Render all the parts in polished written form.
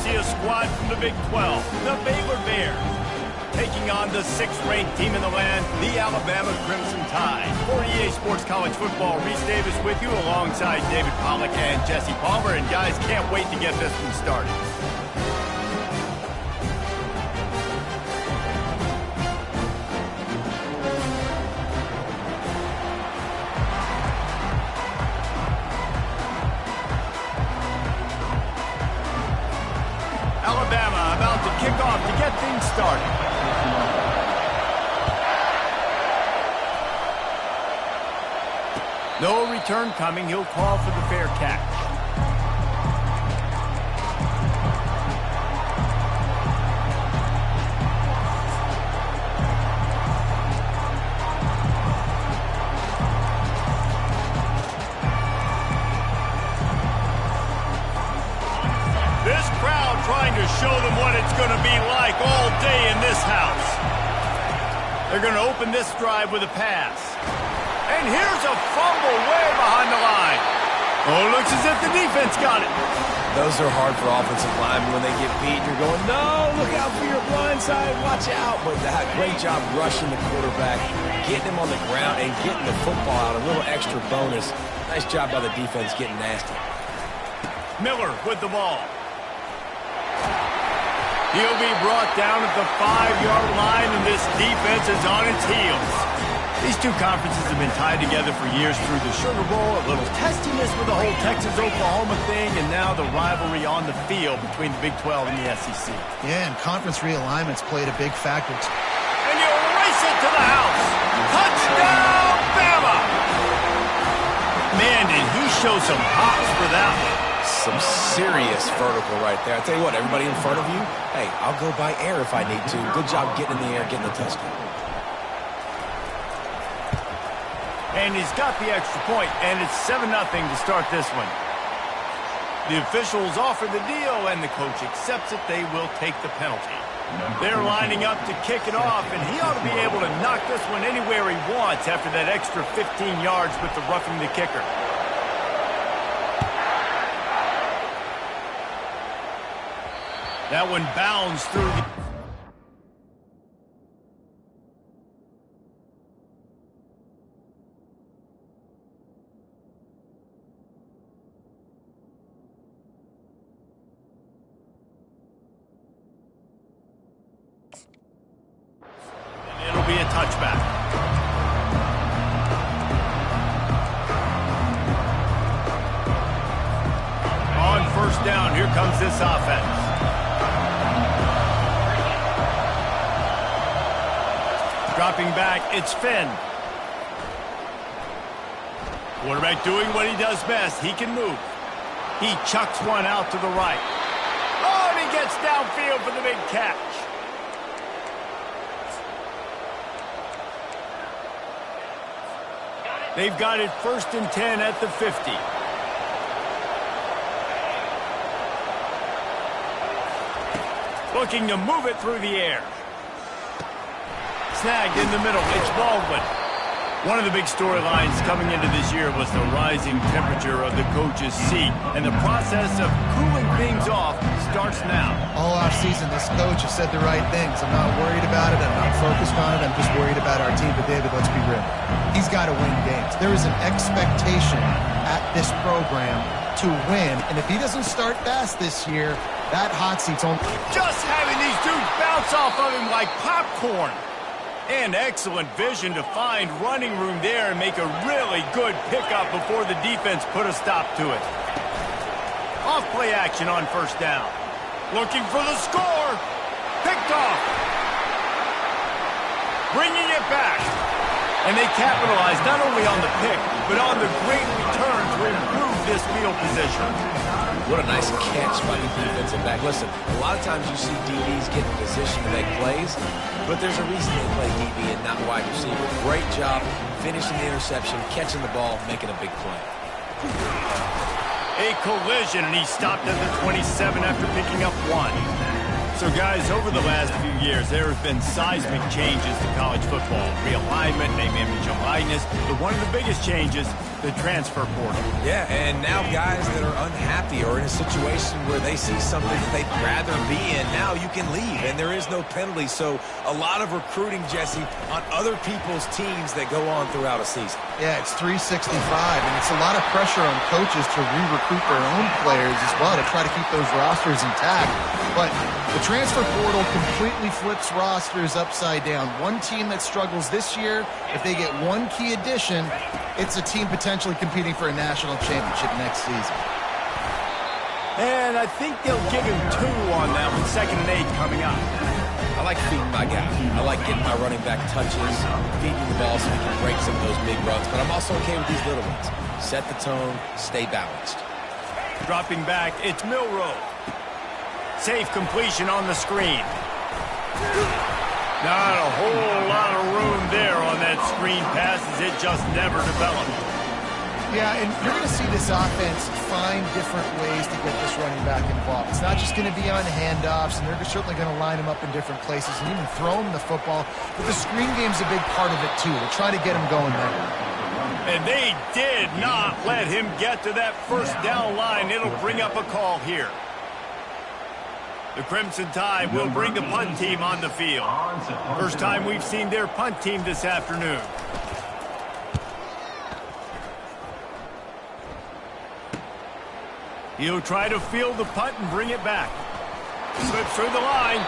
see a squad from the Big 12, the Baylor Bears, taking on the 6th-ranked team in the land, the Alabama Crimson Tide. For EA Sports College Football, Reese Davis with you alongside David Pollack and Jesse Palmer. And guys, can't wait to get this one started. Alabama about to kick off to get things started. No return coming. He'll call for the fair catch. This crowd trying to show them what it's going to be like all day in this house. They're going to open this drive with a pass. And here's a fumble way behind the line. Oh, looks as if the defense got it. Those are hard for offensive linemen when they get beat. You're going, no, look out for your blind side, watch out. But great job rushing the quarterback, getting him on the ground, and getting the football out. A little extra bonus. Nice job by the defense getting nasty. Miller with the ball. He'll be brought down at the 5-yard line, and this defense is on its heels. These two conferences have been tied together for years through the Sugar Bowl, a little testiness with the whole Texas-Oklahoma thing, and now the rivalry on the field between the Big 12 and the SEC. Yeah, and conference realignments played a big factor. And you race it to the house. Touchdown, Bama! Man, did he show some hops for that one. Some serious vertical right there. I tell you what, everybody in front of you, hey, I'll go by air if I need to. Good job getting in the air, getting the touchdown. And he's got the extra point, and it's 7-0 to start this one. The officials offer the deal, and the coach accepts it. They will take the penalty. They're lining up to kick it off, and he ought to be able to knock this one anywhere he wants after that extra 15 yards with the roughing the kicker. That one bounds through the... It'll be a touchback. On first down, here comes this offense. Dropping back, it's Finn. Quarterback doing what he does best. He can move. He chucks one out to the right. Oh, and he gets downfield for the big catch. They've got it 1st and 10 at the 50. Looking to move it through the air. Snagged in the middle. It's Baldwin. One of the big storylines coming into this year was the rising temperature of the coach's seat, and the process of cooling things off starts now. All offseason, this coach has said the right things. I'm not worried about it. I'm not focused on it. I'm just worried about our team. But, David, let's be real. He's got to win games. There is an expectation at this program to win, and if he doesn't start fast this year, that hot seat's on. Just having these dudes bounce off of him like popcorn. And excellent vision to find running room there and make a really good pickup before the defense put a stop to it. Off play action on first down. Looking for the score. Picked off. Bringing it back. And they capitalize not only on the pick, but on the great return to improve this field position. What a nice catch by the defensive back. Listen, a lot of times you see DBs get in position to make plays, but there's a reason they play DB and not wide receiver. Great job finishing the interception, catching the ball, making a big play. A collision, and he stopped at the 27 after picking up one. So, guys, over the last few years, there have been seismic changes to college football. Realignment, name, image, and likeness. But one of the biggest changes the transfer portal. Yeah, and now guys that are unhappy or in a situation where they see something that they'd rather be in, now you can leave, and there is no penalty. So a lot of recruiting, Jesse, on other people's teams that go on throughout a season. Yeah, it's 365, and it's a lot of pressure on coaches to re-recruit their own players as well to try to keep those rosters intact. But the transfer portal completely flips rosters upside down. One team that struggles this year, if they get one key addition, it's a team potentially competing for a national championship next season. And I think they'll give him 2 on that one, 2nd and 8 coming up. I like feeding my guy. I like getting my running back touches, feeding the ball so he can break some of those big runs. But I'm also okay with these little ones. Set the tone, stay balanced. Dropping back, it's Milroe. Safe completion on the screen. Not a whole lot of room there on that screen pass as it just never developed. Yeah, and you're going to see this offense find different ways to get this running back involved. It's not just going to be on handoffs, and they're certainly going to line him up in different places and even throw him the football. But the screen game's a big part of it, too. They're trying to get him going there. And they did not let him get to that first down line. It'll bring up a call here. The Crimson Tide will bring the punt team on the field. First time we've seen their punt team this afternoon. He'll try to field the punt and bring it back. Slips through the line.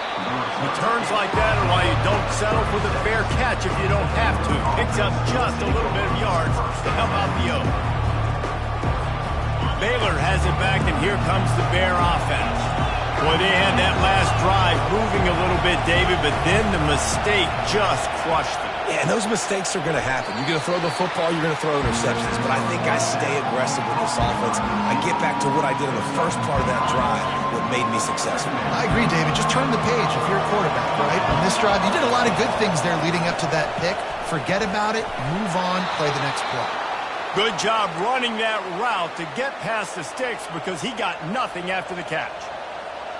Returns like that are why you don't settle for the fair catch if you don't have to. Picks up just a little bit of yards to help out the O. Baylor has it back, and here comes the Bear offense. Boy, they had that last drive moving a little bit, David, but then the mistake just crushed them. Yeah, and those mistakes are going to happen. You're going to throw the football, you're going to throw interceptions. But I think I stay aggressive with this offense. I get back to what I did in the first part of that drive, what made me successful. I agree, David. Just turn the page if you're a quarterback, right? On this drive, you did a lot of good things there leading up to that pick. Forget about it, move on, play the next play. Good job running that route to get past the sticks because he got nothing after the catch.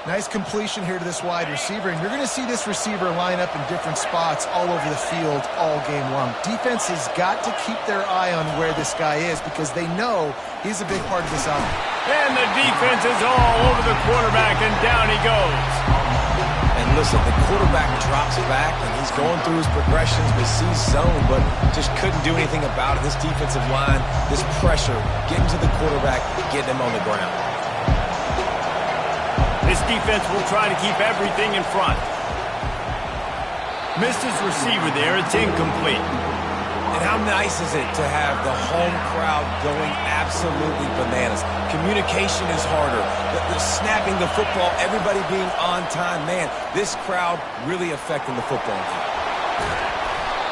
Nice completion here to this wide receiver, and you're going to see this receiver line up in different spots all over the field all game long. Defense has got to keep their eye on where this guy is because they know he's a big part of this offense. And the defense is all over the quarterback, and down he goes. And listen, the quarterback drops back, and he's going through his progressions, but sees zone, but just couldn't do anything about it. This defensive line, this pressure, getting to the quarterback, getting him on the ground. This defense will try to keep everything in front. Missed his receiver there. It's incomplete. And how nice is it to have the home crowd going absolutely bananas? Communication is harder. The snapping the football, everybody being on time. Man, this crowd really affecting the football game.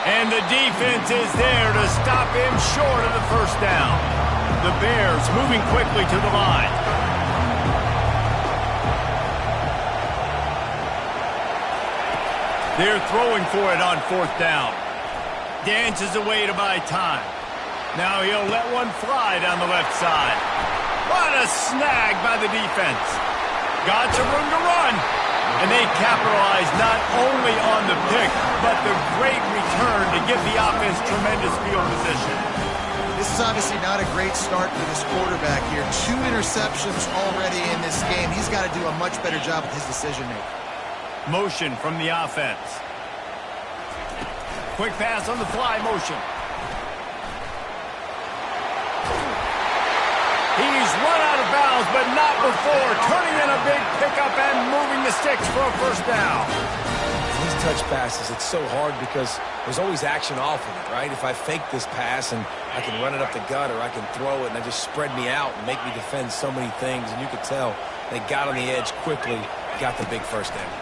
And the defense is there to stop him short of the first down. The Bears moving quickly to the line. They're throwing for it on 4th down. Dances away to buy time. Now he'll let one fly down the left side. What a snag by the defense. Got some room to run. And they capitalize not only on the pick, but the great return to give the offense tremendous field position. This is obviously not a great start for this quarterback here. 2 interceptions already in this game. He's got to do a much better job with his decision-making. Motion from the offense. Quick pass on the fly motion. He's run out of bounds, but not before. Turning in a big pickup and moving the sticks for a first down. These touch passes, it's so hard because there's always action off of it, right? If I fake this pass and I can run it up the gut or I can throw it and they just spread me out and make me defend so many things, and you could tell they got on the edge quickly, got the big first down.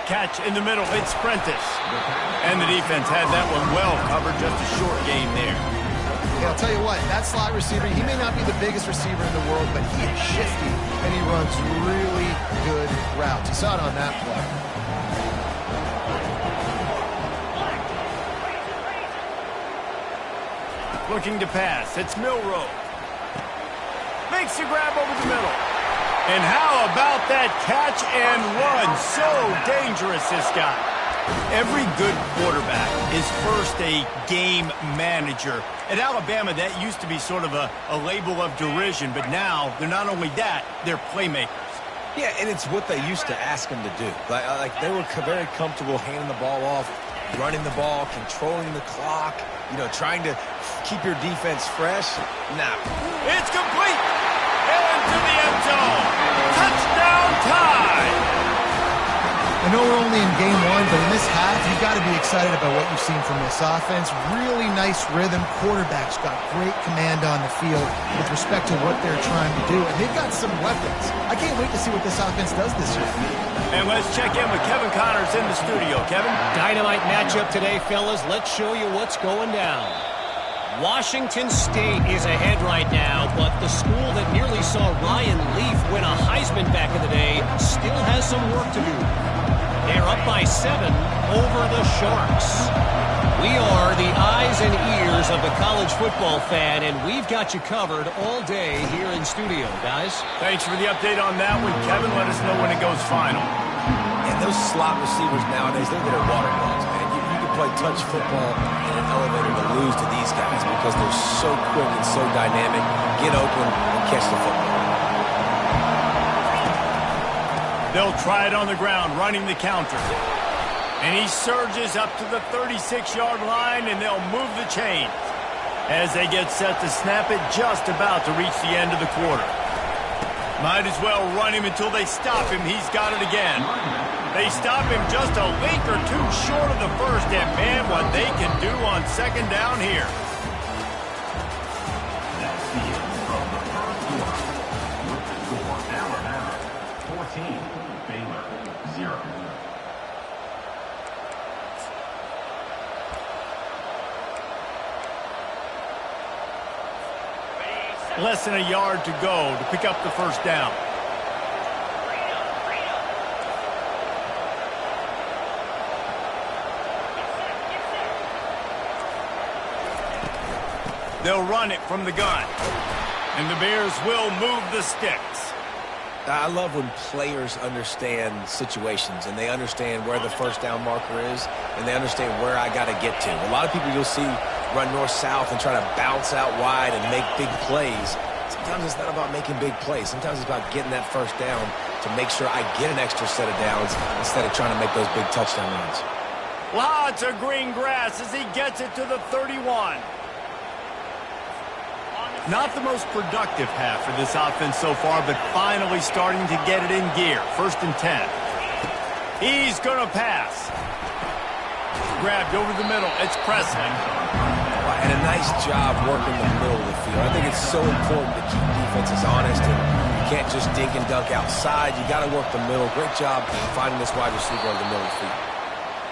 Catch in the middle, it's Prentice. And the defense had that one well covered, just a short game there. Yeah, I'll tell you what, that slot receiver, he may not be the biggest receiver in the world, but he is shifty, and he runs really good routes. You saw it on that play. Looking to pass, it's Milroe. Makes the grab over the middle. And how about that catch and run? So dangerous, this guy. Every good quarterback is first a game manager. At Alabama, that used to be sort of a label of derision, but now they're not only that, they're playmakers. Yeah, and it's what they used to ask them to do. Like they were very comfortable handing the ball off, running the ball, controlling the clock, trying to keep your defense fresh. Nah. It's complete! Into the end zone! Touchdown tie! I know we're only in game one, but in this half, you've got to be excited about what you've seen from this offense. Really nice rhythm. Quarterback's got great command on the field with respect to what they're trying to do. And they've got some weapons. I can't wait to see what this offense does this year. And let's check in with Kevin Connors in the studio. Kevin? Dynamite matchup today, fellas. Let's show you what's going down. Washington State is ahead right now, but the school that nearly saw Ryan Leaf win a Heisman back in the day still has some work to do. They're up by 7 over the Sharks. We are the eyes and ears of the college football fan, and we've got you covered all day here in studio, guys. Thanks for the update on that one, Kevin. Let us know when it goes final. And those slot receivers nowadays, they're good at water balls, man. You can play touch football in an elevator to lose to these guys because they're so quick and so dynamic. Get open and catch the football. They'll try it on the ground, running the counter. And he surges up to the 36-yard line, and they'll move the chains as they get set to snap it, just about to reach the end of the quarter. Might as well run him until they stop him. He's got it again. They stop him just a link or two short of the first, and man, what they can do on second down here. That's the end from the first quarter. With the score, Alabama 14, Baylor 0. Less than a yard to go to pick up the first down. They'll run it from the gun. And the Bears will move the sticks. I love when players understand situations and they understand where the first down marker is and they understand where I got to get to. A lot of people you'll see run north-south and try to bounce out wide and make big plays. Sometimes it's not about making big plays. Sometimes it's about getting that first down to make sure I get an extra set of downs instead of trying to make those big touchdown runs. Lots of green grass as he gets it to the 31. Not the most productive half for this offense so far, but finally starting to get it in gear. 1st and 10. He's going to pass. Grabbed over the middle. It's Presley. And a nice job working the middle of the field. I think it's so important to keep defenses honest, and you can't just dink and dunk outside. You got to work the middle. Great job finding this wide receiver on the middle of the field.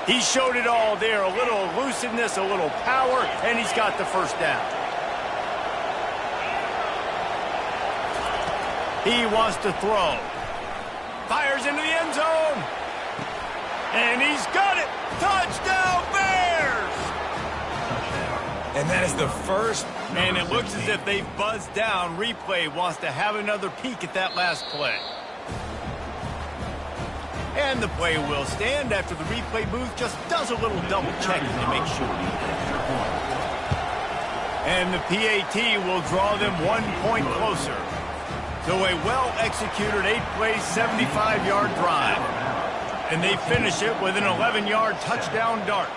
He showed it all there. A little elusiveness, a little power, and he's got the first down. He wants to throw. Fires into the end zone. And he's got it. Touchdown, Bears! And that is the first. And it looks as if they've buzzed down. Replay wants to have another peek at that last play. And the play will stand after the replay booth just does a little double checking to make sure. And the PAT will draw them 1 point closer to a well-executed 8-play, 75-yard drive. And they finish it with an 11-yard touchdown dart.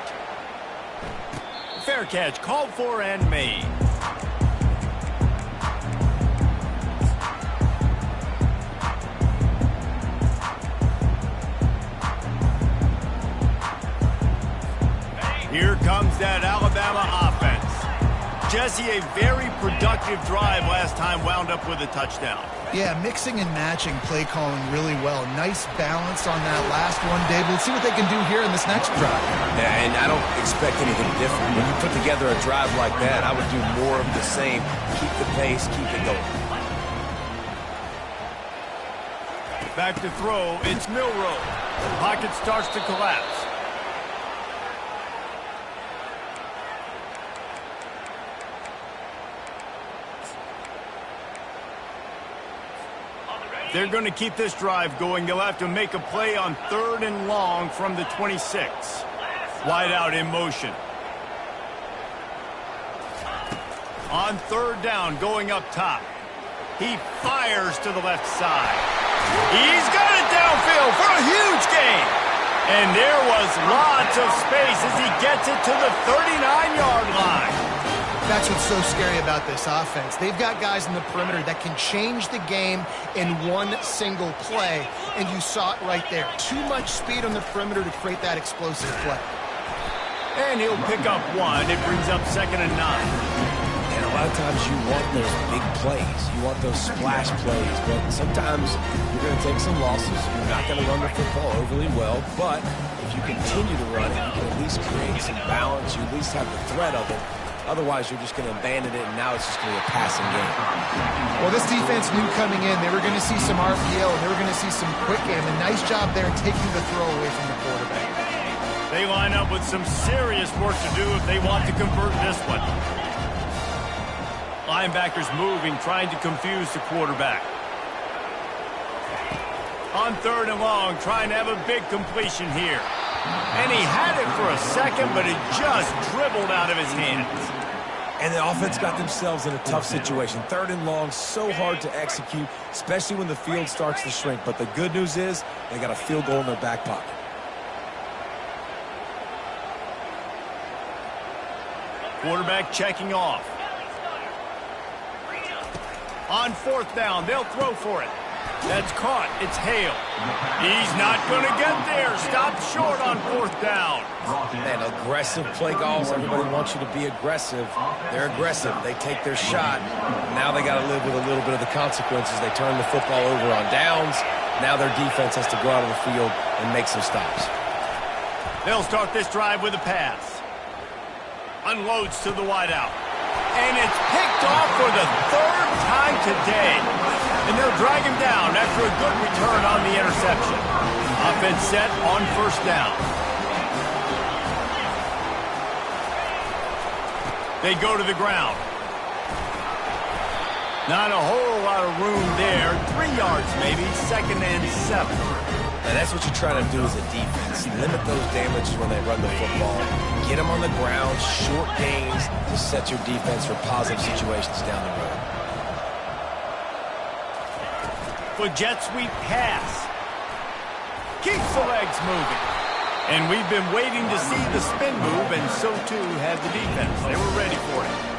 Fair catch called for and made. Here comes that Alabama offense. Jesse, a very productive drive last time wound up with a touchdown. Yeah, mixing and matching play calling really well. Nice balance on that last one, David. Let's see what they can do here in this next drive. Yeah, and I don't expect anything different. When you put together a drive like that, I would do more of the same. Keep the pace, keep it going. Back to throw, it's Milroe. The pocket starts to collapse. they're going to keep this drive going, they'll have to make a play on 3rd and long from the 26. Wide out in motion. On 3rd down, going up top. He fires to the left side. He's got it downfield for a huge gain. And there was lots of space as he gets it to the 39-yard line. That's what's so scary about this offense. They've got guys in the perimeter that can change the game in one single play, and you saw it right there. Too much speed on the perimeter to create that explosive play. And he'll pick up 1. It brings up 2nd and 9. And a lot of times you want those big plays. You want those splash plays. But sometimes you're going to take some losses. You're not going to run the football overly well. But if you continue to run it, you can at least create some balance. You at least have the threat of it. Otherwise, you're just going to abandon it, and now it's just going to be a passing game. Well, this defense knew coming in they were going to see some RPO, and they were going to see some quick game. A nice job there taking the throw away from the quarterback. They line up with some serious work to do if they want to convert this one. Linebackers moving, trying to confuse the quarterback. On 3rd and long, trying to have a big completion here. And he had it for a second, but it just dribbled out of his hands. And the offense got themselves in a tough situation. 3rd and long, so hard to execute, especially when the field starts to shrink. But the good news is they got a field goal in their back pocket. Quarterback checking off. On 4th down, they'll throw for it. That's caught. It's Hale. He's not going to get there. Stopped short on 4th down. Man, aggressive play calls. Everybody wants you to be aggressive. They're aggressive. They take their shot. Now they got to live with a little bit of the consequences. They turn the football over on downs. Now their defense has to go out on the field and make some stops. They'll start this drive with a pass. Unloads to the wideout. And it's picked off for the 3rd time today. And they'll drag him down after a good return on the interception. Offense set on 1st down. They go to the ground. Not a whole lot of room there. 3 yards maybe, 2nd and 7. And that's what you try to do as a defense. Limit those damages when they run the football. Get them on the ground, short gains to set your defense for positive situations down the road. For jet sweep pass. Keeps the legs moving. And we've been waiting to see the spin move, and so too had the defense. They were ready for it.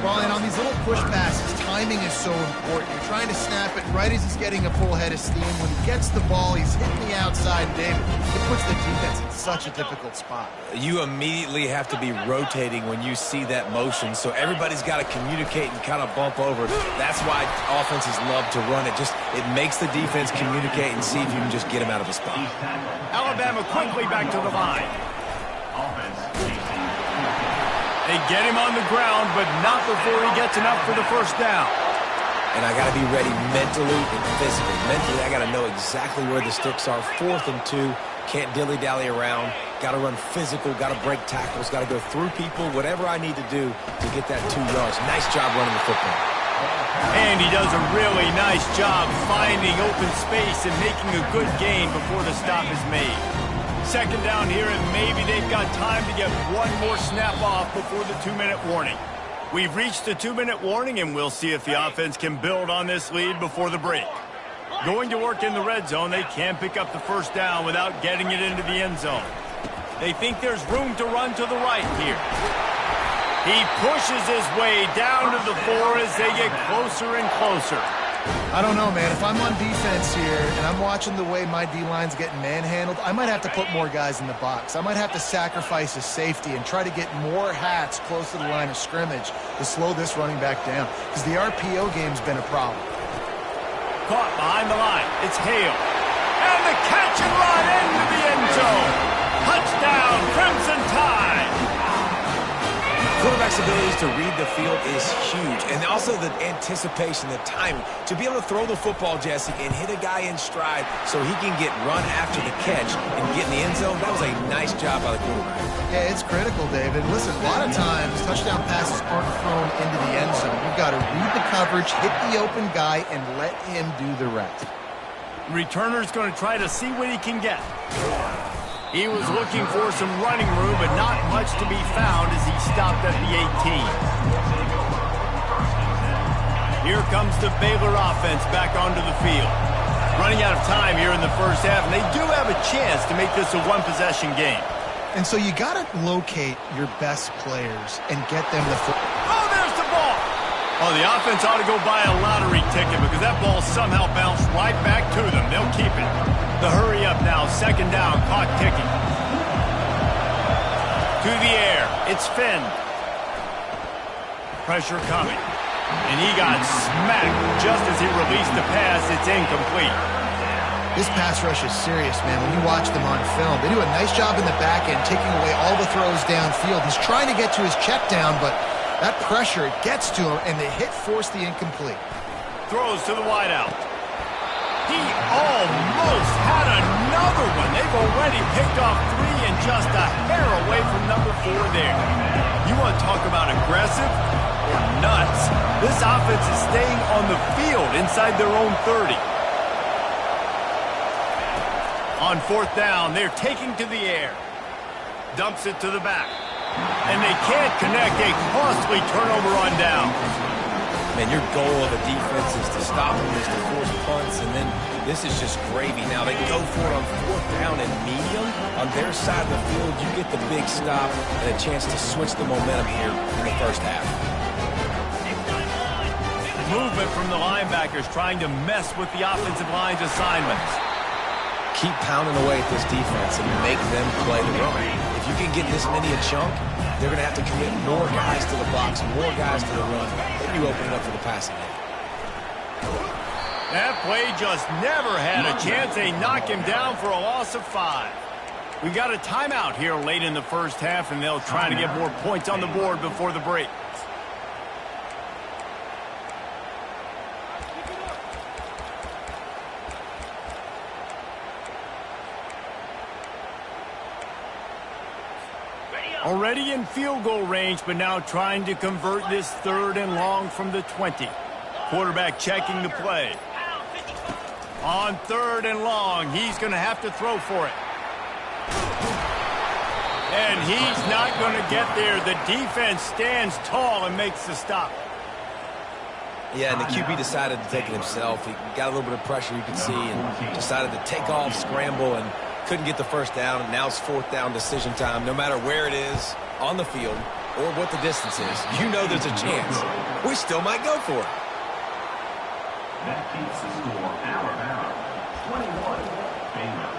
Well, and on these little push passes, timing is so important. You're trying to snap it right as he's getting a full head of steam. When he gets the ball, he's hitting the outside, David. It puts the defense in such a difficult spot. You immediately have to be rotating when you see that motion, so everybody's got to communicate and kind of bump over. That's why offenses love to run it. It makes the defense communicate and see if you can just get him out of a spot. Alabama quickly back to the line. They get him on the ground, but not before he gets enough for the 1st down. And I got to be ready mentally and physically. Mentally, I got to know exactly where the sticks are. 4th and 2, can't dilly-dally around. Got to run physical, got to break tackles, got to go through people, whatever I need to do to get that 2 yards. Nice job running the football. And he does a really nice job finding open space and making a good gain before the stop is made. 2nd down here, and maybe they've got time to get one more snap off before the 2-minute warning. We've reached the 2-minute warning, and we'll see if the offense can build on this lead before the break. Going to work in the red zone, they can pick up the 1st down without getting it into the end zone. They think there's room to run to the right here. He pushes his way down to the 4 as they get closer and closer. I don't know, man. If I'm on defense here and I'm watching the way my D-line's getting manhandled, I might have to put more guys in the box. I might have to sacrifice a safety and try to get more hats close to the line of scrimmage to slow this running back down, because the RPO game's been a problem. Caught behind the line. It's Hale. And the catch and run into the end zone. Touchdown, Crimson Tide. Quarterback's abilities to read the field is huge. And also the anticipation, the timing. To be able to throw the football, Jesse, and hit a guy in stride so he can get run after the catch and get in the end zone, that was a nice job by the quarterback. Yeah, it's critical, David. Listen, a lot of times touchdown passes aren't thrown into the end zone. You've got to read the coverage, hit the open guy, and let him do the rest. Returner's going to try to see what he can get. He was looking for some running room, but not much to be found as he stopped at the 18. Here comes the Baylor offense back onto the field. Running out of time here in the first half, and they do have a chance to make this a one-possession game. And so you got to locate your best players and get them the Oh, there's the ball! Oh, the offense ought to go buy a lottery ticket because that ball somehow bounced right back to them. They'll keep it. The hurry up now, second down, clock ticking. To the air, it's Finn. Pressure coming. And he got smacked just as he released the pass. It's incomplete. This pass rush is serious, man. When you watch them on film, they do a nice job in the back end, taking away all the throws downfield. He's trying to get to his check down, but that pressure, it gets to him, and the hit forced the incomplete. Throws to the wideout. He almost had another one. They've already picked off 3 and just a hair away from number 4 there. You want to talk about aggressive or nuts? This offense is staying on the field inside their own 30. On fourth down, they're taking to the air. Dumps it to the back. And they can't connect. A costly turnover on down. Man, your goal of a defense is to stop them, is to force punts, and then this is just gravy. Now they go for it on fourth down and medium. On their side of the field, you get the big stop and a chance to switch the momentum here in the first half. Movement from the linebackers trying to mess with the offensive line's assignments. Keep pounding away at this defense and make them play the run. If you can get this many a chunk, they're going to have to commit more guys to the box, more guys to the run. Then you open it up for the passing game. That play just never had a chance. They knock him down for a loss of 5. We got a timeout here late in the first half, and they'll try to get more points on the board before the break. Already in field goal range, but now trying to convert this 3rd and long from the 20. Quarterback checking the play. On 3rd and long, he's going to have to throw for it. And he's not going to get there. The defense stands tall and makes the stop. Yeah, and the QB decided to take it himself. He got a little bit of pressure, you could see, and decided to take off, scramble, and couldn't get the first down. And now it's fourth down decision time. No matter where it is on the field or what the distance is, you know there's a chance. We still might go for it. That keeps the score Alabama 21, Baylor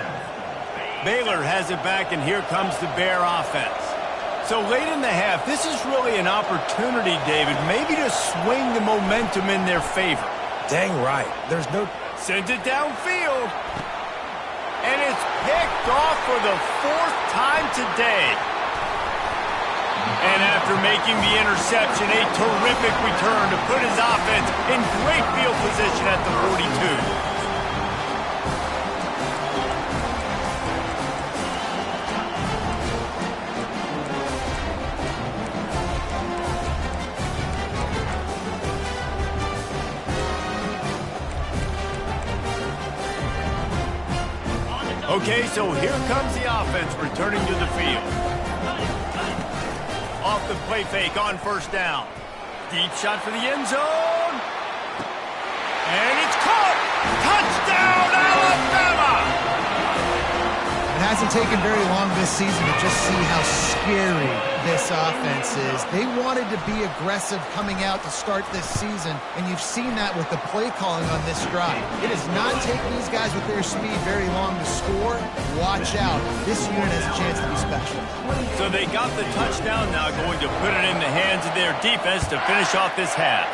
7. Baylor has it back, and here comes the Bear offense. So late in the half, this is really an opportunity, David, maybe to swing the momentum in their favor. Dang right. There's no... Sends it downfield. And it's picked off for the 4th time today. And after making the interception, a terrific return to put his offense in great field position at the 42. Okay, so here comes the offense returning to the field. Off the play fake on first down. Deep shot for the end zone. And it's caught! Touchdown, Alabama! It hasn't taken very long this season to just see how scary this offense is. They wanted to be aggressive coming out to start this season, and you've seen that with the play calling on this drive. It does not take these guys with their speed very long to score. Watch out. This unit has a chance to be special. So they got the touchdown, now going to put it in the hands of their defense to finish off this half.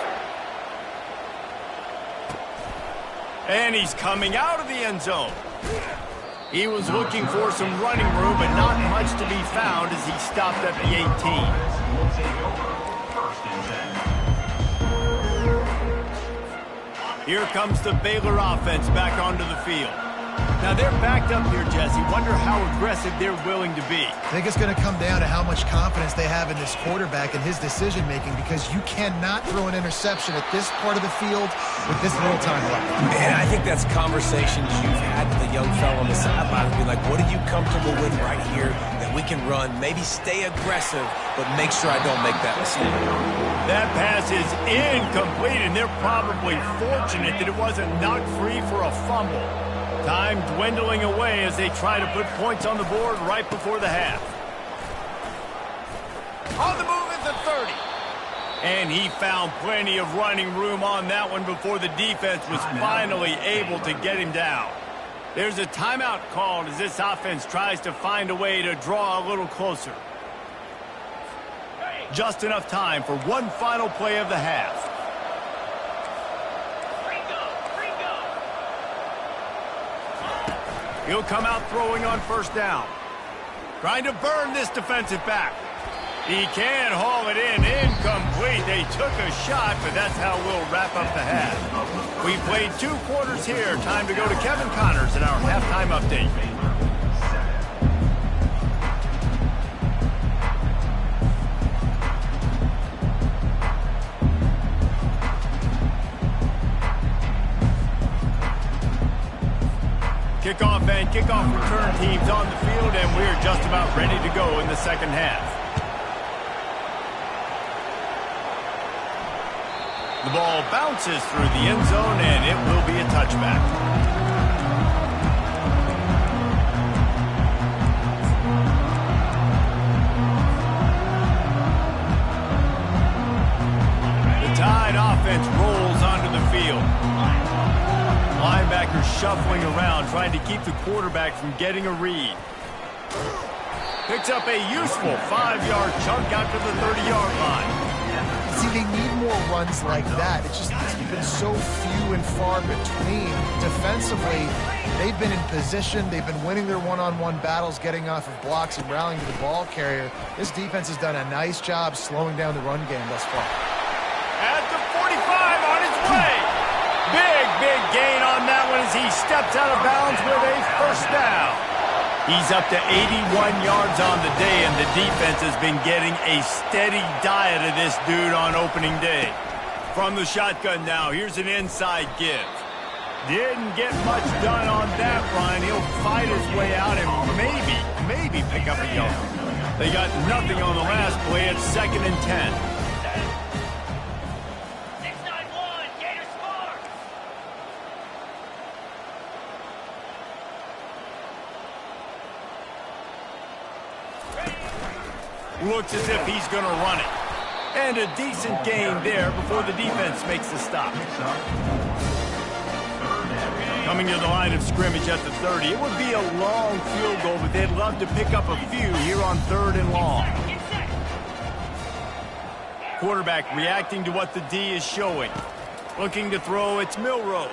And he's coming out of the end zone. He was looking for some running room, but not much to be found as he stopped at the 18. Will take over 1st and 10. Here comes the Baylor offense back onto the field. Now they're backed up here, Jesse. Wonder how aggressive they're willing to be. I think it's going to come down to how much confidence they have in this quarterback and his decision-making, because you cannot throw an interception at this part of the field with this little time left. And I think that's conversations you've had with a young fellow on the sideline and be like, what are you comfortable with right here that we can run? Maybe stay aggressive, but make sure I don't make that mistake. That pass is incomplete, and they're probably fortunate that it wasn't knocked free for a fumble. Time dwindling away as they try to put points on the board right before the half. On the move at the 30. And he found plenty of running room on that one before the defense was finally able to get him down. There's a timeout called as this offense tries to find a way to draw a little closer. Just enough time for one final play of the half. He'll come out throwing on first down. Trying to burn this defensive back. He can haul it in. Incomplete. They took a shot, but that's how we'll wrap up the half. We played 2 quarters here. Time to go to Kevin Connors in our halftime update. Kickoff and kickoff return teams on the field, and we're just about ready to go in the second half. The ball bounces through the end zone, and it will be a touchback. The Tide offense rolls onto the field. Linebackers shuffling around, trying to keep the quarterback from getting a read. Picks up a useful 5-yard chunk out to the 30-yard line. See, they need more runs like that. It's been so few and far between. Defensively, they've been in position. They've been winning their one-on-one battles, getting off of blocks and rallying to the ball carrier. This defense has done a nice job slowing down the run game thus far. At the 45 on his way. Big gain on that one as he steps out of bounds with a first down. He's up to 81 yards on the day, and the defense has been getting a steady diet of this dude on opening day. From the shotgun now, here's an inside give. Didn't get much done on that run. He'll fight his way out and maybe pick up a yard. They got nothing on the last play. It's 2nd and 10. Looks as if he's going to run it. And a decent gain there before the defense makes the stop. Coming to the line of scrimmage at the 30. It would be a long field goal, but they'd love to pick up a few here on 3rd and long. Quarterback reacting to what the D is showing. Looking to throw, it's Milroe.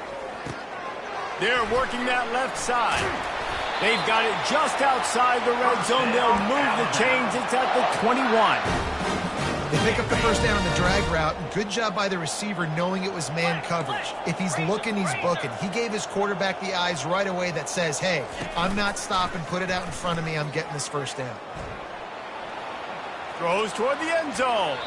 They're working that left side. They've got it just outside the red zone. They'll move the chains. It's at the 21. They pick up the first down on the drag route. Good job by the receiver knowing it was man coverage. If he's looking, he's booking. He gave his quarterback the eyes right away that says, hey, I'm not stopping. Put it out in front of me. I'm getting this first down. Throws toward the end zone.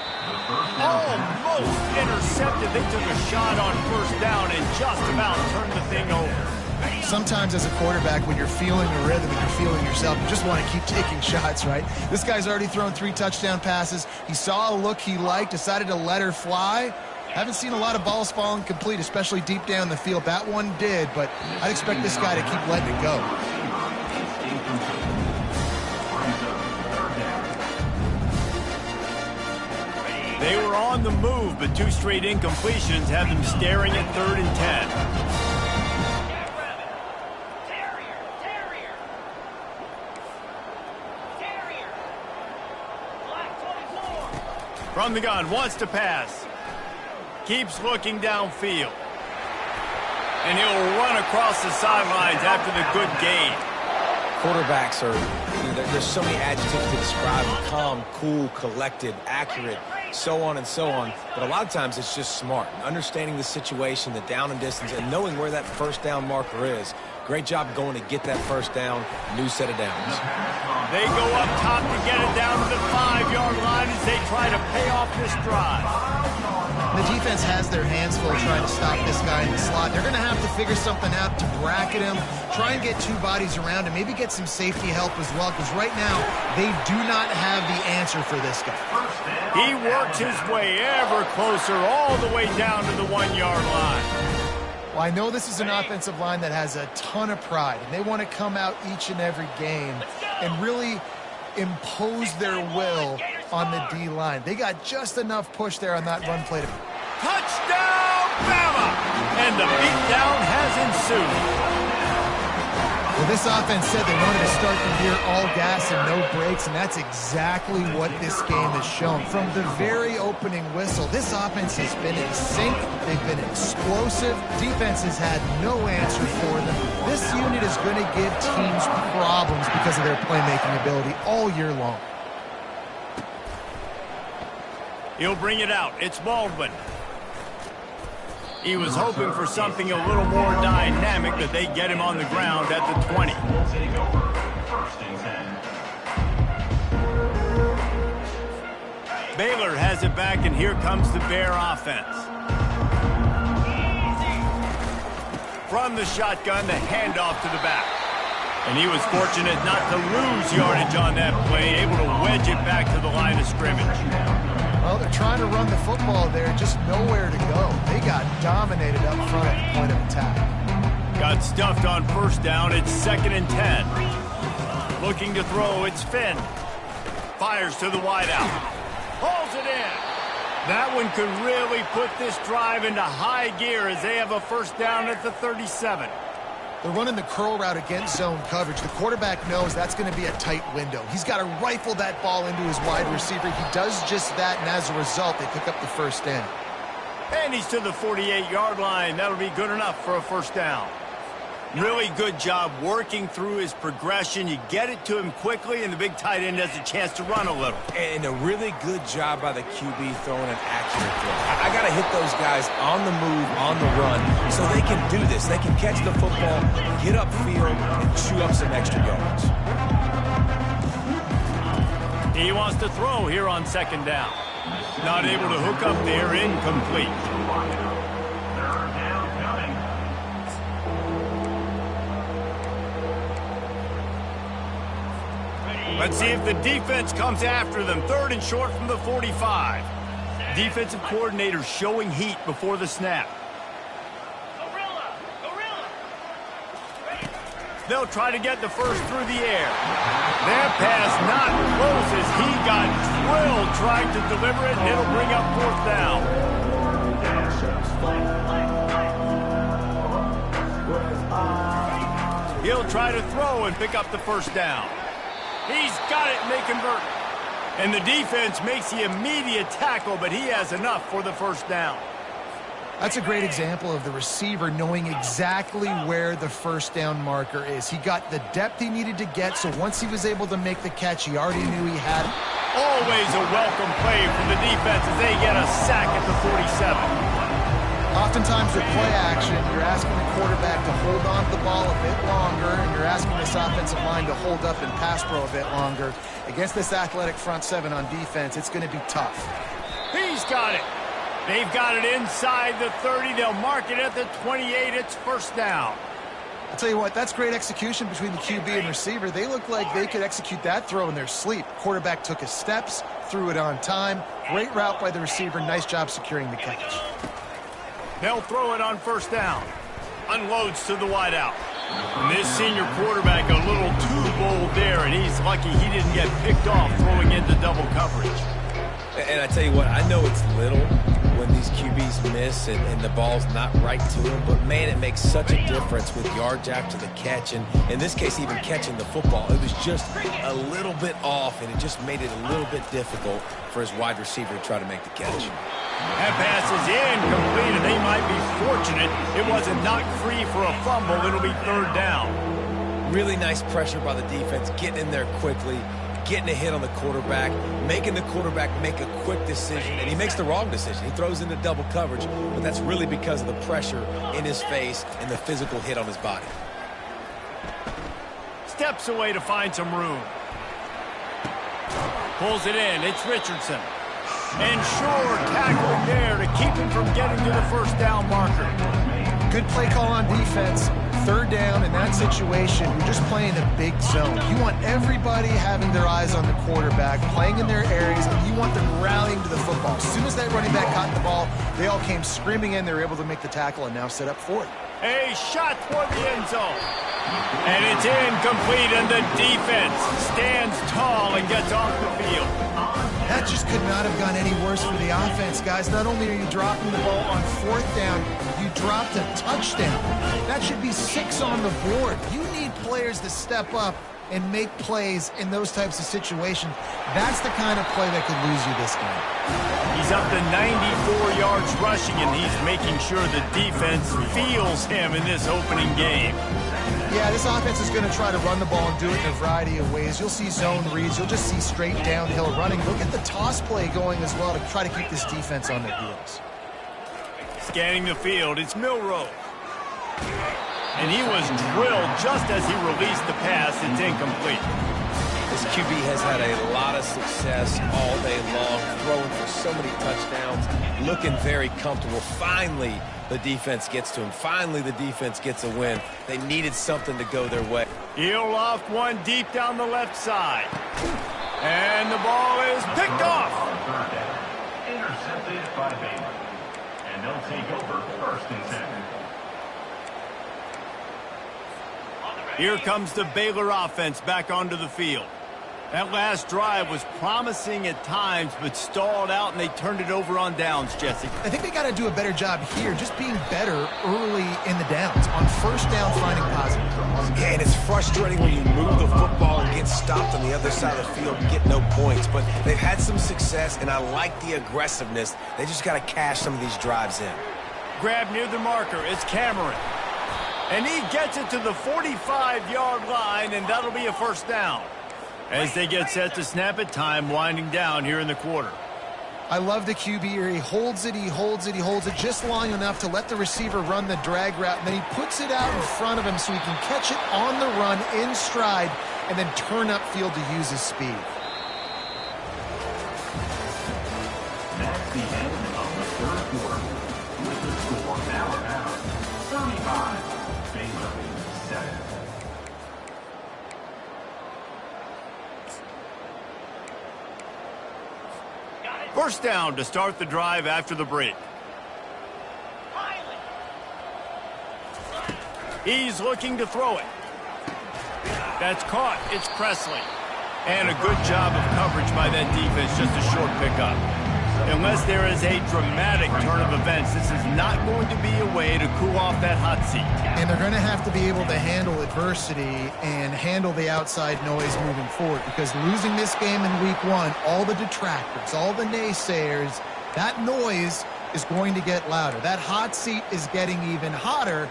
Almost intercepted. They took a shot on first down and just about turned the thing over. Sometimes as a quarterback, when you're feeling the rhythm and you're feeling yourself, you just want to keep taking shots, right? This guy's already thrown 3 touchdown passes. He saw a look he liked, decided to let her fly. Haven't seen a lot of balls falling complete, especially deep down the field. That one did, but I'd expect this guy to keep letting it go. They were on the move, but 2 straight incompletions have them staring at 3rd and 10. From the gun, wants to pass. Keeps looking downfield. And he'll run across the sidelines after the good gain. Quarterbacks are, there's so many adjectives to describe them. Calm, cool, collected, accurate. so on and so on. But a lot of times it's just smart, understanding the situation, the down and distance, and knowing where that first down marker is. Great job going to get that first down, new set of downs. They go up top to get it down to the 5-yard line as they try to pay off this drive. The defense has their hands full trying to stop this guy in the slot. They're going to have to figure something out to bracket him, try and get two bodies around him, maybe get some safety help as well, because right now they do not have the answer for this guy. He works his way ever closer all the way down to the 1-yard line. Well, I know this is an offensive line that has a ton of pride, and they want to come out each and every game and really impose their will on the D-line. They got just enough push there on that run play. Touchdown, Bama! And the beatdown has ensued. Well, this offense said they wanted to start the year all gas and no brakes, and that's exactly what this game has shown. From the very opening whistle, this offense has been in sync. They've been explosive. Defense has had no answer for them. This unit is going to give teams problems because of their playmaking ability all year long. He'll bring it out. It's Baldwin. He was hoping for something a little more dynamic, that they get him on the ground at the 20. Will take over. First and 10. Baylor has it back, and here comes the Bear offense. From the shotgun, the handoff to the back. And he was fortunate not to lose yardage on that play, able to wedge it back to the line of scrimmage. Well, they're trying to run the football there, just nowhere to go. They got dominated up front at the point of attack. Got stuffed on first down. It's 2nd and 10. Looking to throw, it's Finn. Fires to the wideout. Pulls it in. That one could really put this drive into high gear as they have a first down at the 37. They're running the curl route against zone coverage. The quarterback knows that's going to be a tight window. He's got to rifle that ball into his wide receiver. He does just that, and as a result, they pick up the first down. And he's to the 48-yard line. That'll be good enough for a first down. Really good job working through his progression. You get it to him quickly, and the big tight end has a chance to run a little. And a really good job by the QB throwing an accurate throw. I got to hit those guys on the move, on the run, so they can do this. They can catch the football, get upfield, and chew up some extra yards. He wants to throw here on 2nd down. Not able to hook up there, incomplete. Third down coming. Let's see if the defense comes after them. 3rd and short from the 45. Defensive coordinator showing heat before the snap. They'll try to get the first through the air. That pass not close as he got drilled trying to deliver it, and it'll bring up 4th down. He'll try to throw and pick up the first down. He's got it, and they convert. And the defense makes the immediate tackle, but he has enough for the first down. That's a great example of the receiver knowing exactly where the first down marker is. He got the depth he needed to get, so once he was able to make the catch, he already knew he had it. Always a welcome play from the defense as they get a sack at the 47. Oftentimes with play action, you're asking the quarterback to hold on to the ball a bit longer, and you're asking this offensive line to hold up and pass pro a bit longer. Against this athletic front seven on defense, it's going to be tough. He's got it. They've got it inside the 30. They'll mark it at the 28. It's first down. I'll tell you what, that's great execution between the QB and receiver. They look like they could execute that throw in their sleep. Quarterback took his steps, threw it on time. Great route by the receiver. Nice job securing the catch. They'll throw it on first down. Unloads to the wideout. And this senior quarterback a little too bold there, and he's lucky he didn't get picked off throwing into double coverage. And I tell you what, I know it's little when these QBs miss and the ball's not right to them, but man, it makes such a difference with yards after the catch, and in this case, even catching the football. It was just a little bit off, and it just made it a little bit difficult for his wide receiver to try to make the catch. That pass is incomplete, and they might be fortunate it wasn't knocked free for a fumble. It'll be 3rd down. Really nice pressure by the defense, getting in there quickly, getting a hit on the quarterback, making the quarterback make a quick decision, and he makes the wrong decision. He throws into double coverage, but that's really because of the pressure in his face and the physical hit on his body. Steps away to find some room. Pulls it in. It's Richardson. And sure, tackling there to keep him from getting to the first down marker. Good play call on defense. Third down in that situation, you're just playing a big zone. You want everybody having their eyes on the quarterback, playing in their areas, and you want them rallying to the football. As soon as that running back caught the ball, they all came screaming in. They were able to make the tackle and now set up for it. A shot toward the end zone. And it's incomplete, and the defense stands tall and gets off the field. That just could not have gone any worse for the offense, guys. Not only are you dropping the ball on fourth down, you dropped a touchdown. That should be 6 on the board. You need players to step up and make plays in those types of situations. That's the kind of play that could lose you this game. He's up to 94 yards rushing, and he's making sure the defense feels him in this opening game. Yeah, this offense is going to try to run the ball and do it in a variety of ways. You'll see zone reads. You'll just see straight downhill running. Look at the toss play going as well to try to keep this defense on their heels. Scanning the field, it's Milroe. And he was drilled just as he released the pass. It's incomplete. This QB has had a lot of success all day long, throwing for so many touchdowns, looking very comfortable. Finally, the defense gets to him. Finally, the defense gets a win. They needed something to go their way. He'll loft one deep down the left side. And the ball is picked off. Intercepted by Baylor. And they'll take over first and 10. Here comes the Baylor offense back onto the field. That last drive was promising at times, but stalled out, and they turned it over on downs, Jesse. I think they got to do a better job here, just being better early in the downs. On first down, finding positive draws. Yeah, and it's frustrating when you move the football and get stopped on the other side of the field and get no points. But they've had some success, and I like the aggressiveness. They just got to cash some of these drives in. Grab near the marker. It's Cameron. And he gets it to the 45-yard line, and that'll be a first down. As they get set to snap it, time winding down here in the quarter. I love the QB here. He holds it, he holds it, he holds it just long enough to let the receiver run the drag route, and then he puts it out in front of him so he can catch it on the run in stride and then turn upfield to use his speed. That's the end of the third quarter. With the score Alabama 35, Baylor 7. First down to start the drive after the break. He's looking to throw it. That's caught. It's Presley. And a good job of coverage by that defense, just a short pickup. Unless there is a dramatic turn of events, this is not going to be a way to cool off that hot seat. And they're going to have to be able to handle adversity and handle the outside noise moving forward, because losing this game in week 1, all the detractors, all the naysayers, that noise is going to get louder. That hot seat is getting even hotter.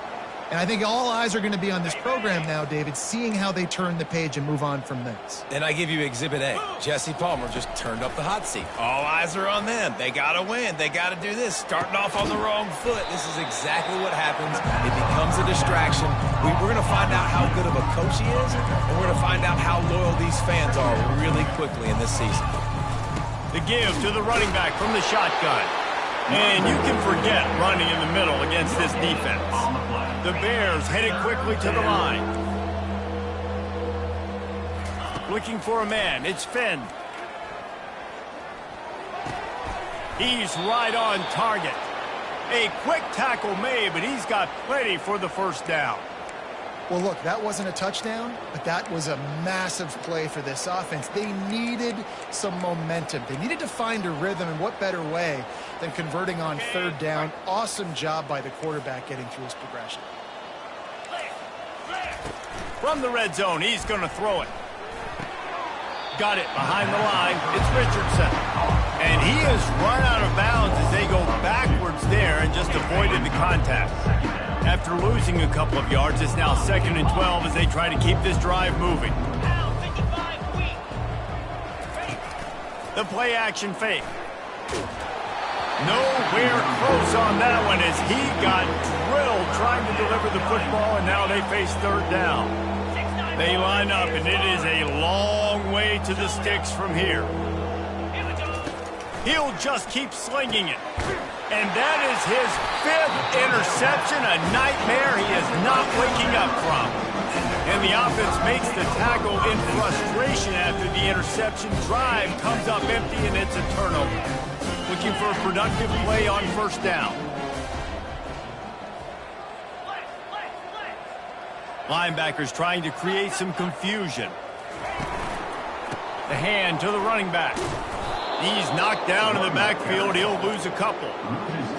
And I think all eyes are going to be on this program now, David, seeing how they turn the page and move on from this. And I give you Exhibit A. Jesse Palmer just turned up the hot seat. All eyes are on them. They got to win. They got to do this. Starting off on the wrong foot. This is exactly what happens. It becomes a distraction. We're going to find out how good of a coach he is, and we're going to find out how loyal these fans are really quickly in this season. The give to the running back from the shotgun. And you can forget running in the middle against this defense. The Bears headed quickly to the line. Looking for a man. It's Finn. He's right on target. A quick tackle made, but he's got plenty for the first down. Well, look, that wasn't a touchdown, but that was a massive play for this offense. They needed some momentum. They needed to find a rhythm, and what better way than converting on third down. Awesome job by the quarterback getting through his progression. From the red zone, he's going to throw it. Got it behind the line. It's Richardson. And he has run out of bounds as they go backwards there and just avoided the contact. After losing a couple of yards, it's now 2nd and 12 as they try to keep this drive moving. The play action fake. Nowhere close on that one as he got drilled trying to deliver the football, and now they face third down. They line up, and it is a long way to the sticks from here. He'll just keep slinging it. And that is his 5th interception, a nightmare he is not waking up from. And the offense makes the tackle in frustration after the interception. Drive comes up empty, and it's a turnover. Looking for a productive play on first down. Linebackers trying to create some confusion. The hand to the running back. He's knocked down in the backfield. He'll lose a couple.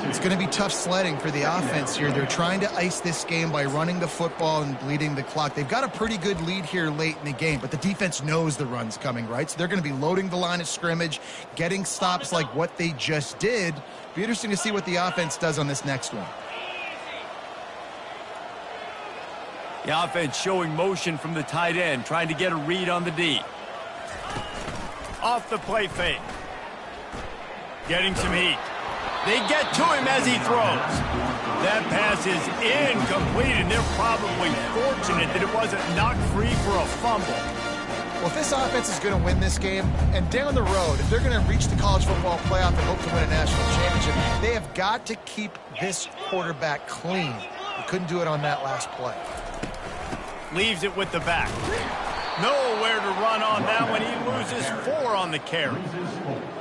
It's going to be tough sledding for the offense here. They're trying to ice this game by running the football and bleeding the clock. They've got a pretty good lead here late in the game, but the defense knows the run's coming, right? So they're going to be loading the line of scrimmage, getting stops like what they just did. Be interesting to see what the offense does on this next one. The offense showing motion from the tight end, trying to get a read on the D. Off the play fake. Getting some heat. They get to him as he throws. That pass is incomplete, and they're probably fortunate that it wasn't knocked free for a fumble. Well, if this offense is going to win this game, and down the road, if they're going to reach the college football playoff and hope to win a national championship, they have got to keep this quarterback clean. They couldn't do it on that last play. Leaves it with the back. Nowhere to run on that one. He loses 4 on the carry.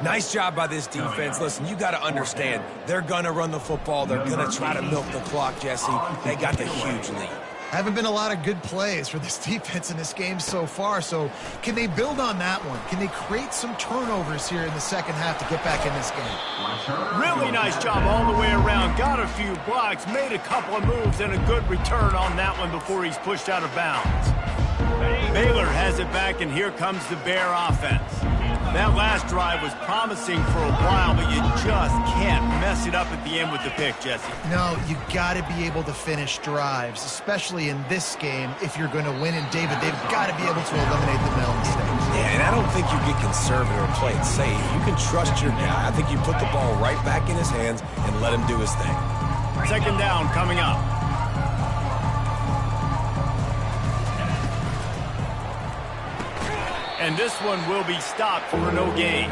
Nice job by this defense. Listen, you got to understand, they're going to run the football. They're going to try to milk the clock, Jesse. They got the huge lead. Haven't been a lot of good plays for this defense in this game so far, so can they build on that one? Can they create some turnovers here in the second half to get back in this game? Really nice job all the way around. Got a few blocks, made a couple of moves, and a good return on that one before he's pushed out of bounds. Baylor has it back, and here comes the Bear offense. That last drive was promising for a while, but you just can't mess it up at the end with the pick, Jesse. No, you got to be able to finish drives, especially in this game. If you're going to win, and David, they've got to be able to eliminate the middle mistakes. Yeah, and I don't think you get conservative or play it safe. You can trust your guy. I think you put the ball right back in his hands and let him do his thing. Second down coming up. And this one will be stopped for no gain.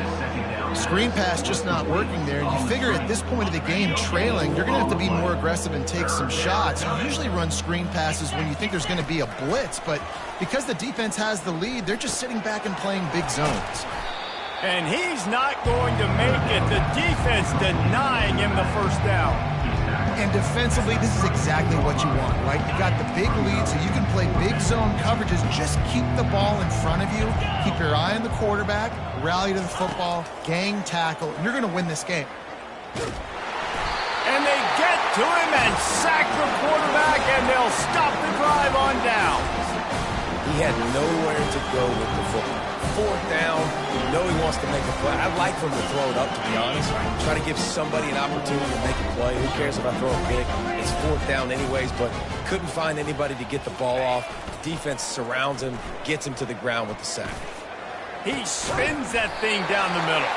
Screen pass just not working there. You figure at this point of the game, trailing, you're going to have to be more aggressive and take some shots. You usually run screen passes when you think there's going to be a blitz, but because the defense has the lead, they're just sitting back and playing big zones. And he's not going to make it. The defense denying him the first down. And defensively, this is exactly what you want, right? You got the big lead, so you can play big zone coverages. Just keep the ball in front of you. Keep your eye on the quarterback. Rally to the football. Gang tackle. And you're going to win this game. And they get to him and sack the quarterback, and they'll stop the drive on down. He had nowhere to go with the football. Fourth down, you know he wants to make a play. I'd like for him to throw it up, to be honest. Try to give somebody an opportunity to make a play. Who cares if I throw a pick? It's fourth down anyways, but couldn't find anybody to get the ball off. Defense surrounds him, gets him to the ground with the sack. He spins that thing down the middle.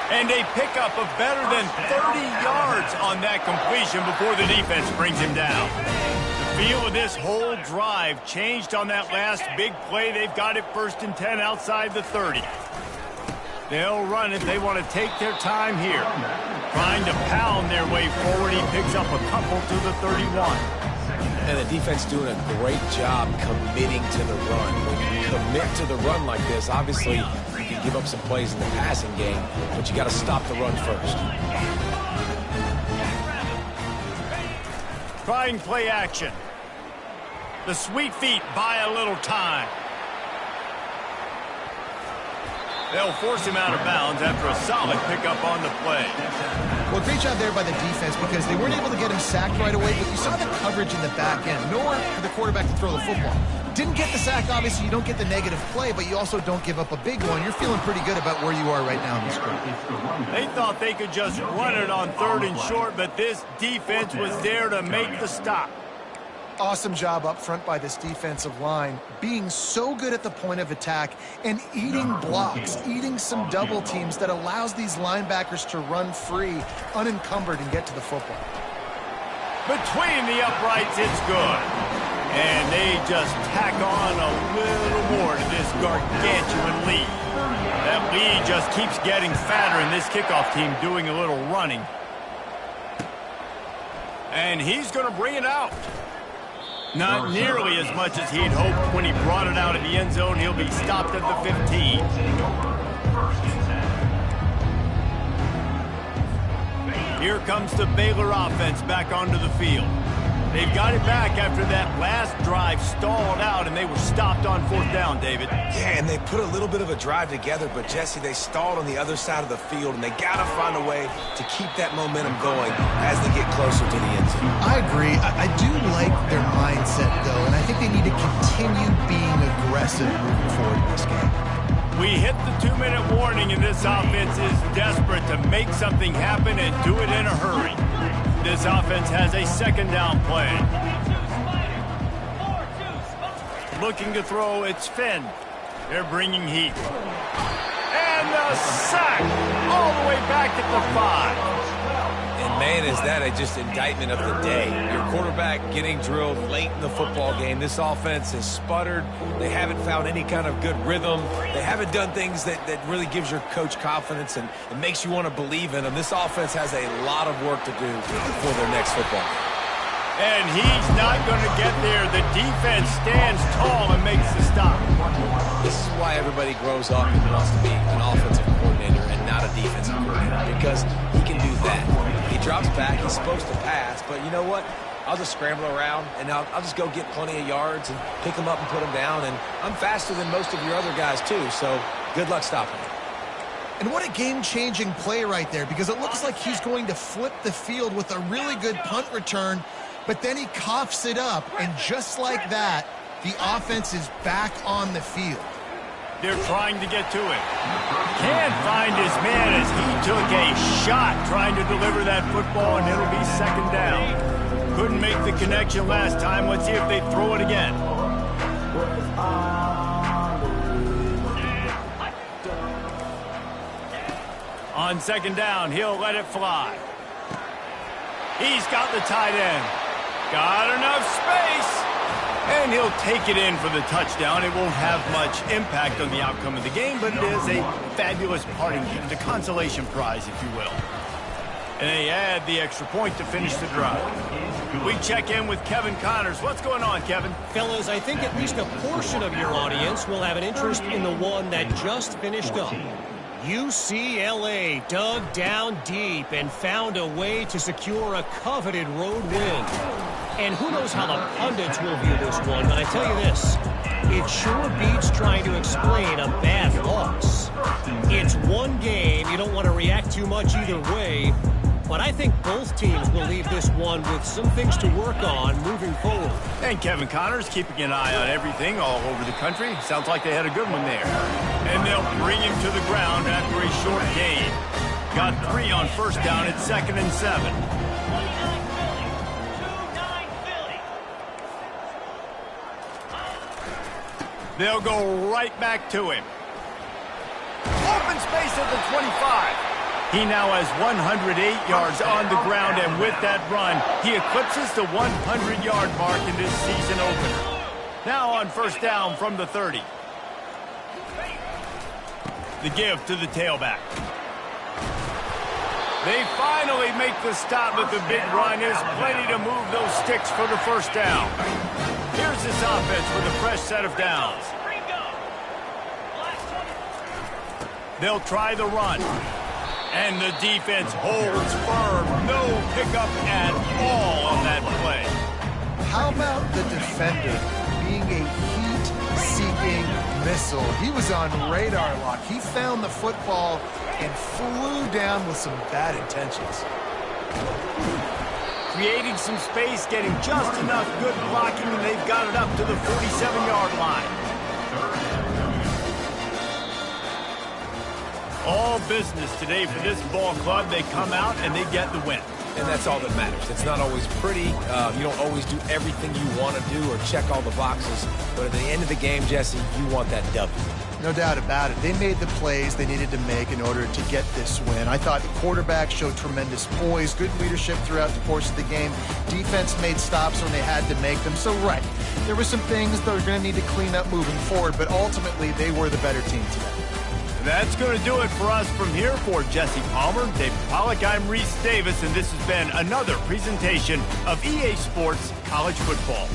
And they pick up a better than 30 yards on that completion before the defense brings him down. The feel of this whole drive changed on that last big play. They've got it 1st and 10 outside the 30. They'll run it. They want to take their time here. Trying to pound their way forward. He picks up a couple to the 31. And the defense doing a great job committing to the run. When you commit to the run like this, obviously you can give up some plays in the passing game, but you got to stop the run first. Trying play action. The sweet feet buy a little time. They'll force him out of bounds after a solid pickup on the play. Well, great job there by the defense because they weren't able to get him sacked right away, but you saw the coverage in the back end. Nowhere for the quarterback to throw the football. Didn't get the sack, obviously. You don't get the negative play, but you also don't give up a big one. You're feeling pretty good about where you are right now in this game. They thought they could just run it on 3rd and short, but this defense was there to make the stop. Awesome job up front by this defensive line, being so good at the point of attack and eating blocks, eating some double teams that allows these linebackers to run free, unencumbered, and get to the football. Between the uprights, it's good. And they just tack on a little more to this gargantuan lead. That lead just keeps getting fatter, and this kickoff team doing a little running. And he's going to bring it out. Not nearly as much as he'd hoped when he brought it out in the end zone. He'll be stopped at the 15. Here comes the Baylor offense back onto the field. They've got it back after that last drive stalled out, and they were stopped on 4th down, David. Yeah, and they put a little bit of a drive together, but, Jesse, they stalled on the other side of the field, and they got to find a way to keep that momentum going as they get closer to the end zone. I agree. I do like their mindset, though, and I think they need to continue being aggressive moving forward in this game. We hit the 2-minute warning, and this offense is desperate to make something happen and do it in a hurry. This offense has a 2nd down play. Looking to throw, it's Finn. They're bringing heat. And the sack all the way back at the 5. And, man, is that just indictment of the day. Your quarterback getting drilled late in the football game. This offense has sputtered. They haven't found any kind of good rhythm. They haven't done things that really gives your coach confidence and makes you want to believe in them. This offense has a lot of work to do for their next football game. And he's not going to get there. The defense stands tall and makes the stop. This is why everybody grows up and wants to be an offensive coordinator and not a defensive coordinator, because he can do that. He drops back, he's supposed to pass, but you know what? I'll just scramble around, and I'll just go get plenty of yards and pick them up and put them down, and I'm faster than most of your other guys too, so good luck stopping me. And what a game-changing play right there, because it looks like he's going to flip the field with a really good punt return, but then he coughs it up, and just like that, the offense is back on the field. They're trying to get to him. Can't find his man as he took a shot trying to deliver that football, and it'll be 2nd down. Couldn't make the connection last time. Let's see if they throw it again. On 2nd down, he'll let it fly. He's got the tight end. Got enough space. And he'll take it in for the touchdown. It won't have much impact on the outcome of the game, but it is a fabulous parting gift, a consolation prize, if you will. And they add the extra point to finish the drive. We check in with Kevin Connors. What's going on, Kevin? Fellas, I think at least a portion of your audience will have an interest in the one that just finished up. UCLA dug down deep and found a way to secure a coveted road win. And who knows how the pundits will view this one, but I tell you this, it sure beats trying to explain a bad loss. It's one game, you don't want to react too much either way, but I think both teams will leave this one with some things to work on moving forward. And Kevin Connors keeping an eye on everything all over the country. Sounds like they had a good one there. And they'll bring him to the ground after a short gain. Got 3 on 1st down at 2nd and 7. They'll go right back to him. Open space at the 25. He now has 108 yards on the ground, and with that run, he eclipses the 100-yard mark in this season opener. Now on 1st down from the 30. The give to the tailback. They finally make the stop, but the big run is plenty to move those sticks for the 1st down. Here's this offense with a fresh set of downs. They'll try the run. And the defense holds firm. No pickup at all on that play. How about the defender being a heat-seeking missile? He was on radar lock. He found the football and flew down with some bad intentions. Creating some space, getting just enough good blocking, and they've got it up to the 47-yard line. All business today for this ball club. They come out and they get the win. And that's all that matters. It's not always pretty. You don't always do everything you want to do or check all the boxes. But at the end of the game, Jesse, you want that W. No doubt about it. They made the plays they needed to make in order to get this win. I thought the quarterback showed tremendous poise, good leadership throughout the course of the game. Defense made stops when they had to make them. So, right, there were some things that we're going to need to clean up moving forward, but ultimately they were the better team today. That's going to do it for us from here. For Jesse Palmer, David Pollack, I'm Reese Davis, and this has been another presentation of EA Sports College Football.